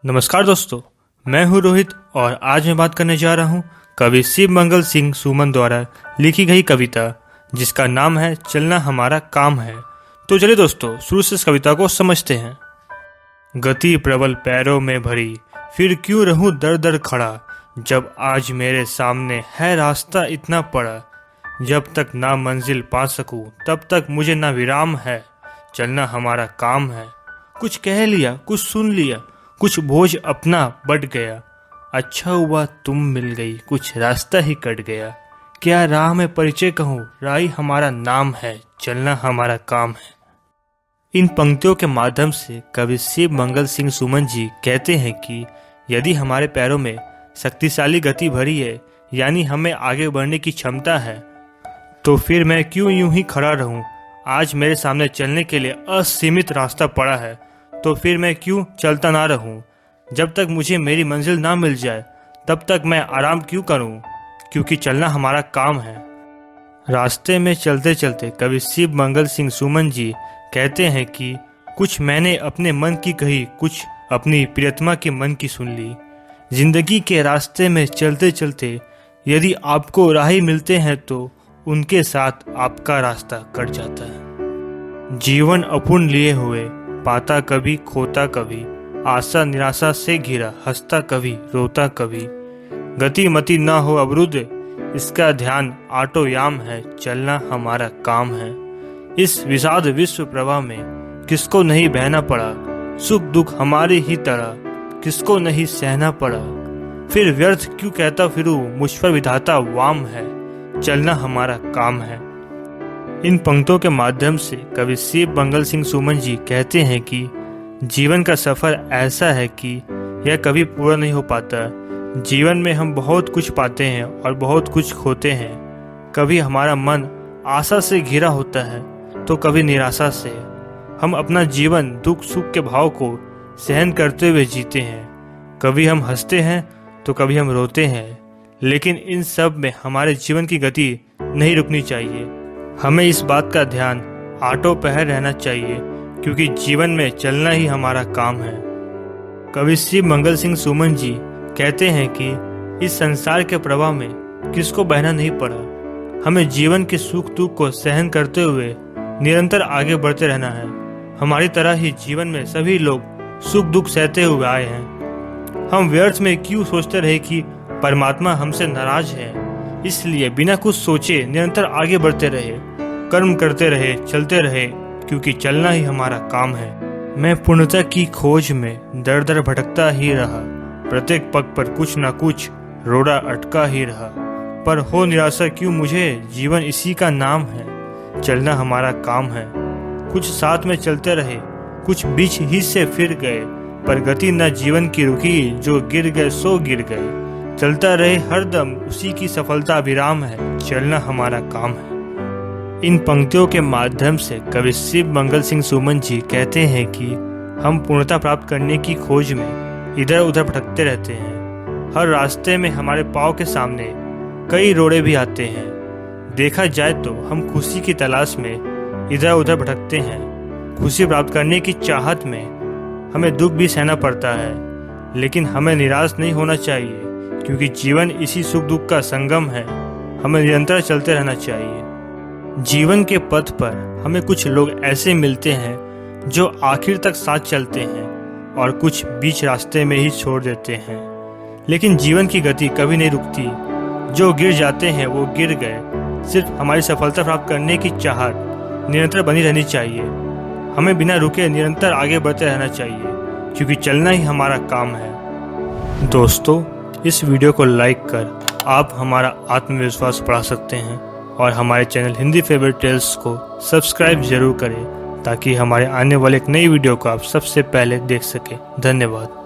नमस्कार दोस्तों, मैं हूं रोहित और आज मैं बात करने जा रहा हूं कवि शिव मंगल सिंह सुमन द्वारा लिखी गई कविता जिसका नाम है चलना हमारा काम है। तो चलिए दोस्तों, शुरू से इस कविता को समझते हैं। गति प्रबल पैरों में भरी, फिर क्यों रहूं दर दर खड़ा, जब आज मेरे सामने है रास्ता इतना पड़ा। जब तक ना मंजिल पा सकूं तब तक मुझे ना विराम है, चलना हमारा काम है। कुछ कह लिया, कुछ सुन लिया, कुछ बोझ अपना बढ़ गया। अच्छा हुआ तुम मिल गई, कुछ रास्ता ही कट गया। क्या राह में परिचय कहूँ, राही हमारा नाम है, चलना हमारा काम है। इन पंक्तियों के माध्यम से कवि शिव मंगल सिंह सुमन जी कहते हैं कि यदि हमारे पैरों में शक्तिशाली गति भरी है, यानी हमें आगे बढ़ने की क्षमता है, तो फिर मैं क्यों यूं ही खड़ा रहूं। आज मेरे सामने चलने के लिए असीमित रास्ता पड़ा है, तो फिर मैं क्यों चलता ना रहूं। जब तक मुझे मेरी मंजिल ना मिल जाए तब तक मैं आराम क्यों करूं, क्योंकि चलना हमारा काम है। रास्ते में चलते चलते कवि शिव मंगल सिंह सुमन जी कहते हैं कि कुछ मैंने अपने मन की कही, कुछ अपनी प्रियतमा के मन की सुन ली। जिंदगी के रास्ते में चलते चलते यदि आपको राही मिलते हैं तो उनके साथ आपका रास्ता कट जाता है। जीवन अपूर्ण लिए हुए, पाता कभी खोता कभी, आशा निराशा से घिरा, हंसता कभी रोता कभी। गति मति ना हो अवरुद्ध, इसका ध्यान आटोयाम है, चलना हमारा काम है। इस विषाद विश्व प्रवाह में किसको नहीं बहना पड़ा, सुख दुख हमारी ही तरह किसको नहीं सहना पड़ा। फिर व्यर्थ क्यों कहता फिरूं, मुझ पर विधाता वाम है, चलना हमारा काम है। इन पंक्तियों के माध्यम से कवि शिव मंगल सिंह सुमन जी कहते हैं कि जीवन का सफ़र ऐसा है कि यह कभी पूरा नहीं हो पाता। जीवन में हम बहुत कुछ पाते हैं और बहुत कुछ खोते हैं। कभी हमारा मन आशा से घिरा होता है तो कभी निराशा से। हम अपना जीवन दुख सुख के भाव को सहन करते हुए जीते हैं। कभी हम हंसते हैं तो कभी हम रोते हैं, लेकिन इन सब में हमारे जीवन की गति नहीं रुकनी चाहिए। हमें इस बात का ध्यान आटो पहर रहना चाहिए, क्योंकि जीवन में चलना ही हमारा काम है। कवि शिव मंगल सिंह सुमन जी कहते हैं कि इस संसार के प्रवाह में किसको बहना नहीं पड़ा। हमें जीवन के सुख दुख को सहन करते हुए निरंतर आगे बढ़ते रहना है। हमारी तरह ही जीवन में सभी लोग सुख दुख सहते हुए आए हैं। हम व्यर्थ में क्यों सोचते रहे कि परमात्मा हमसे नाराज है। इसलिए बिना कुछ सोचे निरंतर आगे बढ़ते रहे, कर्म करते रहे, चलते रहे, क्योंकि चलना ही हमारा काम है। मैं पूर्णता की खोज में दर दर भटकता ही रहा, प्रत्येक पग पर कुछ ना कुछ रोड़ा अटका ही रहा। पर हो निराशा क्यों मुझे, जीवन इसी का नाम है, चलना हमारा काम है। कुछ साथ में चलते रहे, कुछ बीच ही से फिर गए, पर गति न जीवन की रुकी, जो गिर गए सो गिर गए। चलता रहे हरदम, उसी की सफलता विराम है, चलना हमारा काम है। इन पंक्तियों के माध्यम से कवि शिव मंगल सिंह सुमन जी कहते हैं कि हम पूर्णता प्राप्त करने की खोज में इधर उधर भटकते रहते हैं। हर रास्ते में हमारे पाँव के सामने कई रोड़े भी आते हैं। देखा जाए तो हम खुशी की तलाश में इधर उधर भटकते हैं। खुशी प्राप्त करने की चाहत में हमें दुख भी सहना पड़ता है, लेकिन हमें निराश नहीं होना चाहिए, क्योंकि जीवन इसी सुख दुख का संगम है। हमें निरंतर चलते रहना चाहिए। जीवन के पथ पर हमें कुछ लोग ऐसे मिलते हैं जो आखिर तक साथ चलते हैं और कुछ बीच रास्ते में ही छोड़ देते हैं, लेकिन जीवन की गति कभी नहीं रुकती। जो गिर जाते हैं वो गिर गए। सिर्फ हमारी सफलता प्राप्त करने की चाहत निरंतर बनी रहनी चाहिए। हमें बिना रुके निरंतर आगे बढ़ते रहना चाहिए, क्योंकि चलना ही हमारा काम है। दोस्तों, इस वीडियो को लाइक कर आप हमारा आत्मविश्वास बढ़ा सकते हैं और हमारे चैनल हिंदी फेवरेट टेल्स को सब्सक्राइब जरूर करें, ताकि हमारे आने वाले एक नई वीडियो को आप सबसे पहले देख सकें। धन्यवाद।